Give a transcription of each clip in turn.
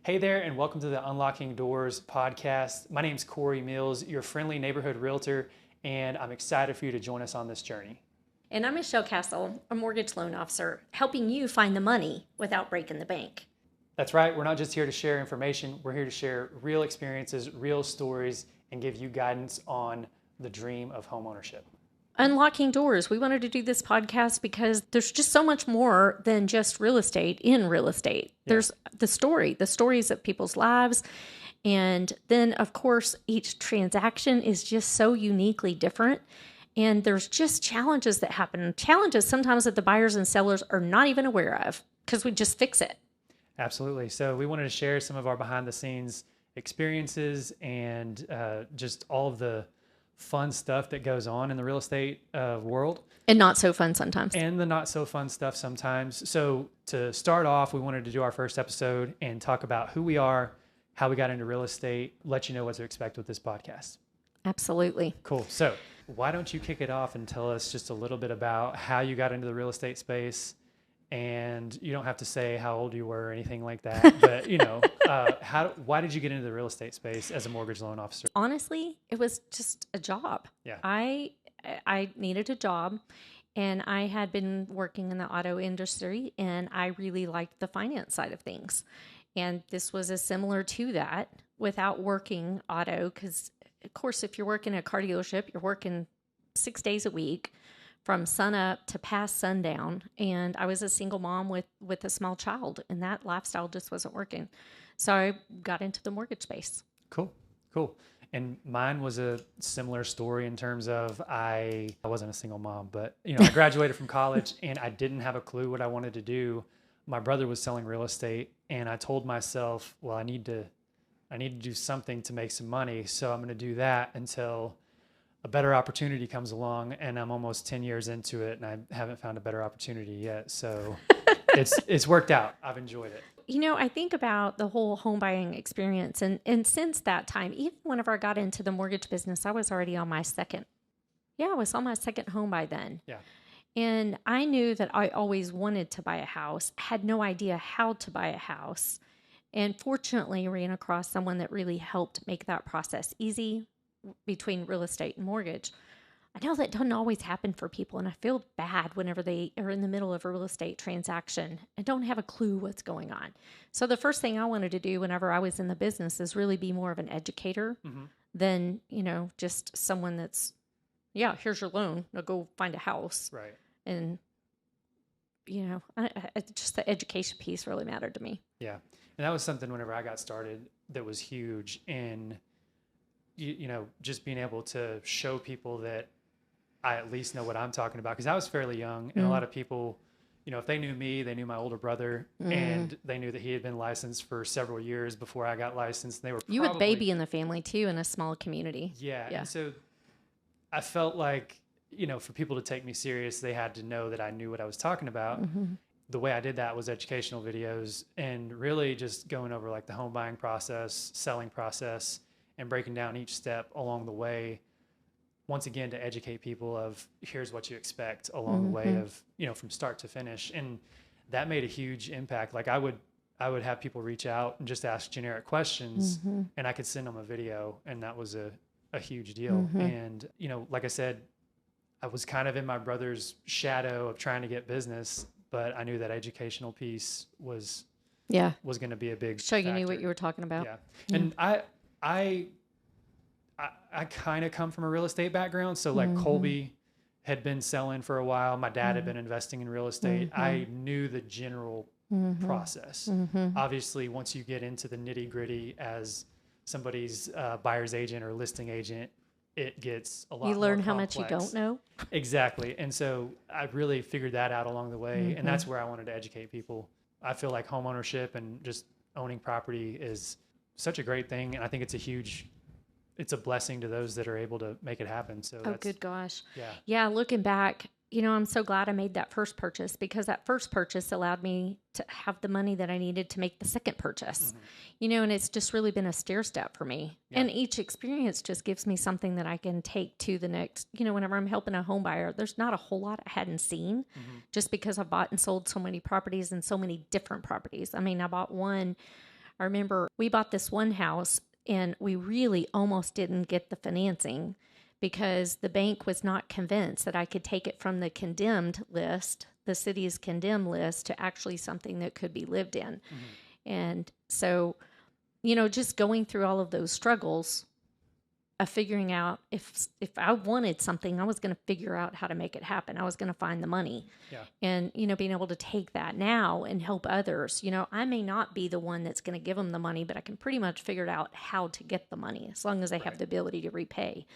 Hey there, and welcome to the Unlocking Doors podcast. My name's Cory Mills, your friendly neighborhood realtor, and I'm excited for you to join us on this journey. And I'm Michelle Castle, a mortgage loan officer, helping you find the money without breaking the bank. That's right, we're not just here to share information, we're here to share real experiences, real stories, and give you guidance on the dream of homeownership. Unlocking Doors. We wanted to do this podcast because there's just so much more than just real estate in real estate. Yeah. There's the stories of people's lives. And then, of course, each transaction is just so uniquely different. And there's just challenges that happen. Challenges sometimes that the buyers and sellers are not even aware of because we just fix it. Absolutely. So we wanted to share some of our behind the scenes experiences and just all of the fun stuff that goes on in the real estate world. And not so fun sometimes. And the not so fun stuff sometimes. So to start off, we wanted to do our first episode and talk about who we are, how we got into real estate, let you know what to expect with this podcast. Absolutely. Cool. So why don't you kick it off and tell us just a little bit about how you got into the real estate space? And you don't have to say how old you were or anything like that, but why did you get into the real estate space as a mortgage loan officer? Honestly, it was just a job. Yeah. I needed a job, and I had been working in the auto industry, and I really liked the finance side of things. And this was similar to that without working auto, because of course, if you're working at a car dealership, you're working 6 days a week, from sun up to past sundown. And I was a single mom with a small child, and that lifestyle just wasn't working. So I got into the mortgage space. Cool. And mine was a similar story in terms of I wasn't a single mom, but I graduated from college and I didn't have a clue what I wanted to do. My brother was selling real estate, and I told myself, well, I need to do something to make some money. So I'm going to do that until a better opportunity comes along, and I'm almost 10 years into it and I haven't found a better opportunity yet. So it's worked out. I've enjoyed it. I think about the whole home buying experience. And since that time, even whenever I got into the mortgage business, I was already on my second. Yeah, I was on my second home by then. Yeah. And I knew that I always wanted to buy a house, had no idea how to buy a house. And fortunately, ran across someone that really helped make that process easy between real estate and mortgage. I know that doesn't always happen for people, and I feel bad whenever they are in the middle of a real estate transaction and don't have a clue what's going on. So the first thing I wanted to do whenever I was in the business is really be more of an educator than, just someone that's, here's your loan, now go find a house. Right. And, just the education piece really mattered to me. Yeah. And that was something whenever I got started that was huge in just being able to show people that I at least know what I'm talking about. Because I was fairly young, and a lot of people, if they knew me, they knew my older brother, and they knew that he had been licensed for several years before I got licensed. And they were you were the baby in the family too, in a small community. Yeah. And so I felt like, for people to take me serious, they had to know that I knew what I was talking about. The way I did that was educational videos and really just going over like the home buying process, selling process, and breaking down each step along the way, once again, to educate people of here's what you expect along the way of, from start to finish. And that made a huge impact. Like I would have people reach out and just ask generic questions, and I could send them a video, and that was a huge deal. And, like I said, I was kind of in my brother's shadow of trying to get business, but I knew that educational piece was going to be a big So you factor. knew what you were talking about. Yeah. And I kind of come from a real estate background. So like Colby had been selling for a while. My dad had been investing in real estate. I knew the general process. Obviously, once you get into the nitty gritty as somebody's buyer's agent or listing agent, it gets a lot more complex. You learn how much you don't know. Exactly. And so I really figured that out along the way. And that's where I wanted to educate people. I feel like home ownership and just owning property is such a great thing. And I think it's a blessing to those that are able to make it happen. So good gosh. Yeah. Yeah. Looking back, I'm so glad I made that first purchase, because that first purchase allowed me to have the money that I needed to make the second purchase, and it's just really been a stair step for me. Yeah. And each experience just gives me something that I can take to the next, whenever I'm helping a home buyer, there's not a whole lot I hadn't seen just because I bought and sold so many properties and so many different properties. I mean, I bought one I remember we bought this one house and we really almost didn't get the financing because the bank was not convinced that I could take it from the condemned list, the city's condemned list, to actually something that could be lived in. And so, just going through all of those struggles of figuring out if I wanted something, I was going to figure out how to make it happen. I was going to find the money. And, being able to take that now and help others. I may not be the one that's going to give them the money, but I can pretty much figure out how to get the money as long as I have the ability to repay.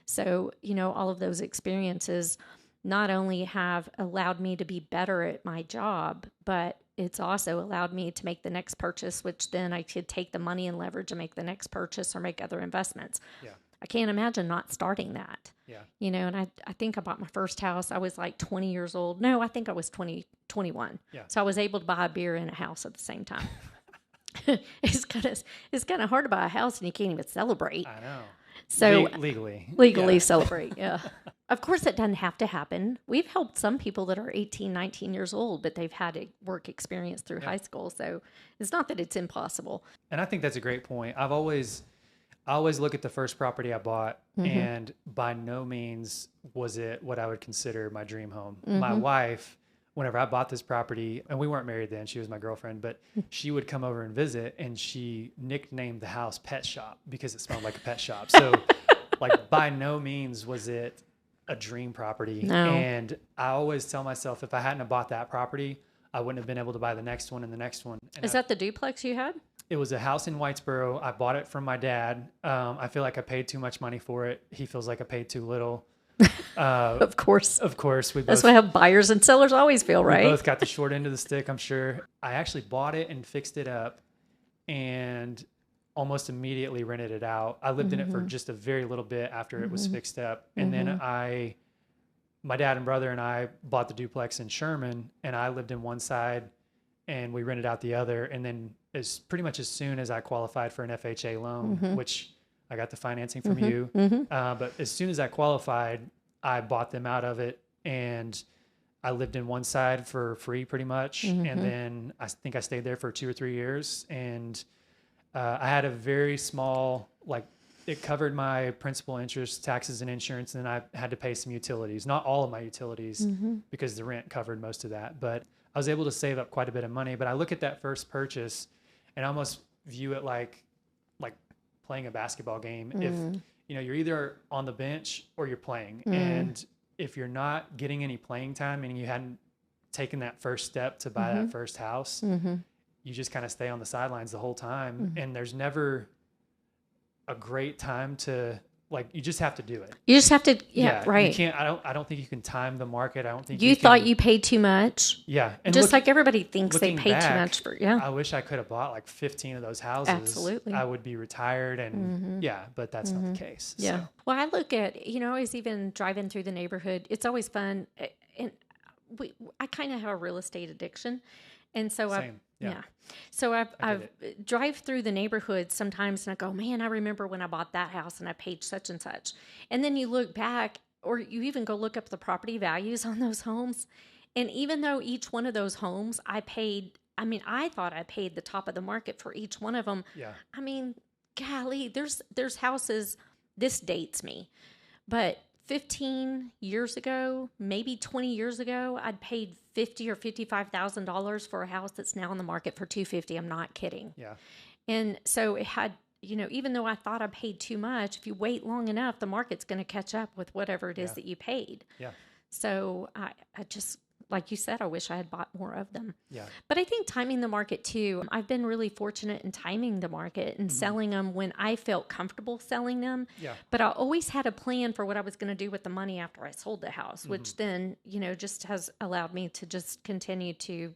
So, all of those experiences not only have allowed me to be better at my job, but it's also allowed me to make the next purchase, which then I could take the money and leverage and make the next purchase or make other investments. I can't imagine not starting that. And I think I bought my first house. I was like 20 years old. No, I think I was 21. So I was able to buy a beer and a house at the same time. It's kind of hard to buy a house and you can't even celebrate. I know. So legally celebrate. Of course, it doesn't have to happen. We've helped some people that are 18, 19 years old, but they've had a work experience through high school. So it's not that it's impossible. And I think that's a great point. I always look at the first property I bought, and by no means was it what I would consider my dream home. My wife, whenever I bought this property, and we weren't married then, she was my girlfriend, but she would come over and visit, and she nicknamed the house Pet Shop because it smelled like a pet shop. So like by no means was it a dream property. No. And I always tell myself, if I hadn't have bought that property, I wouldn't have been able to buy the next one and the next one. And Is that the duplex you had? It was a house in Whitesboro. I bought it from my dad. I feel like I paid too much money for it. He feels like I paid too little. Of course. That's what how buyers and sellers always feel, right? We both got the short end of the stick, I'm sure. I actually bought it and fixed it up and almost immediately rented it out. I lived in it for just a very little bit after it was fixed up. And then my dad and brother and I bought the duplex in Sherman, and I lived in one side and we rented out the other. And then pretty much as soon as I qualified for an FHA loan, which I got the financing from you. But as soon as I qualified, I bought them out of it, and I lived in one side for free pretty much. And then I think I stayed there for 2 or 3 years, and I had a very small, it covered my principal, interest, taxes, and insurance. And then I had to pay some utilities, not all of my utilities because the rent covered most of that, but I was able to save up quite a bit of money. But I look at that first purchase and I almost view it like playing a basketball game. If you're either on the bench or you're playing, and if you're not getting any playing time, meaning you hadn't taken that first step to buy that first house, you just kind of stay on the sidelines the whole time. And there's never a great time to, you just have to do it. You just have to, right. You can't, I don't think you can time the market. I don't think you thought you paid too much. Yeah. And just like everybody thinks they pay too much for, I wish I could have bought 15 of those houses. Absolutely. I would be retired and but that's not the case. Yeah. So. Well, I look at, I was even driving through the neighborhood. It's always fun. And I kind of have a real estate addiction. And so So I've drive through the neighborhood sometimes and I go, man, I remember when I bought that house and I paid such and such. And then you look back, or you even go look up the property values on those homes. And even though each one of those homes I thought I paid the top of the market for each one of them. Yeah. I mean, golly, there's houses, this dates me, but 15 years ago, maybe 20 years ago, I'd paid $50,000 or $55,000 for a house that's now on the market for $250,000. I'm not kidding. Yeah. And so it had, even though I thought I paid too much, if you wait long enough, the market's going to catch up with whatever it is that you paid. Yeah. So I just, like you said, I wish I had bought more of them. Yeah. But I think timing the market too, I've been really fortunate in timing the market and selling them when I felt comfortable selling them. Yeah. But I always had a plan for what I was going to do with the money after I sold the house, which then, just has allowed me to just continue to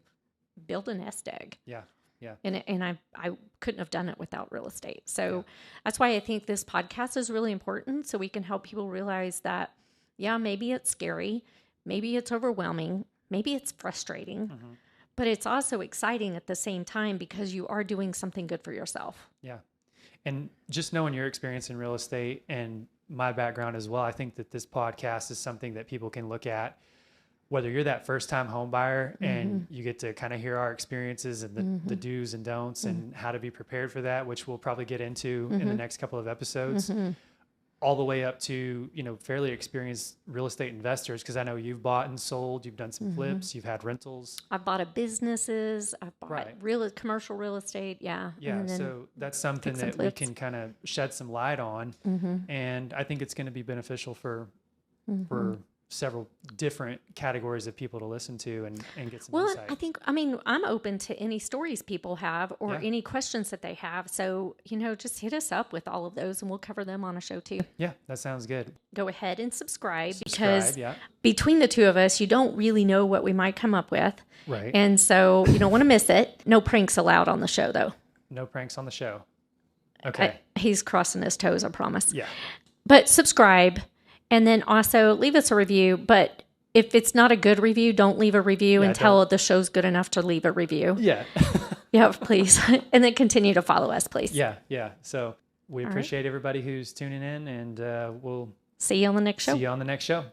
build a nest egg. Yeah. Yeah. And I couldn't have done it without real estate. So that's why I think this podcast is really important, so we can help people realize that, maybe it's scary, maybe it's overwhelming, maybe it's frustrating, but it's also exciting at the same time because you are doing something good for yourself. Yeah. And just knowing your experience in real estate and my background as well, I think that this podcast is something that people can look at whether you're that first time home buyer and you get to kind of hear our experiences and the do's and don'ts and how to be prepared for that, which we'll probably get into in the next couple of episodes, all the way up to, you know, fairly experienced real estate investors. Cause I know you've bought and sold, you've done some flips, you've had rentals. I've bought businesses, I've bought commercial real estate. Yeah. Yeah. So that's something that we can kind of shed some light on. And I think it's going to be beneficial for several different categories of people to listen to and get some insight. I mean, I'm open to any stories people have or any questions that they have. So, you know, just hit us up with all of those and we'll cover them on a show too. Yeah, that sounds good. Go ahead and subscribe because between the two of us, you don't really know what we might come up with. Right. And so you don't want to miss it. No pranks allowed on the show though. No pranks on the show. Okay. He's crossing his toes, I promise. Yeah. But subscribe. And then also leave us a review. But if it's not a good review, don't leave a review until the show's good enough to leave a review. Yeah. Yeah, please. And then continue to follow us, please. Yeah. Yeah. So we appreciate everybody who's tuning in and we'll see you on the next show. See you on the next show.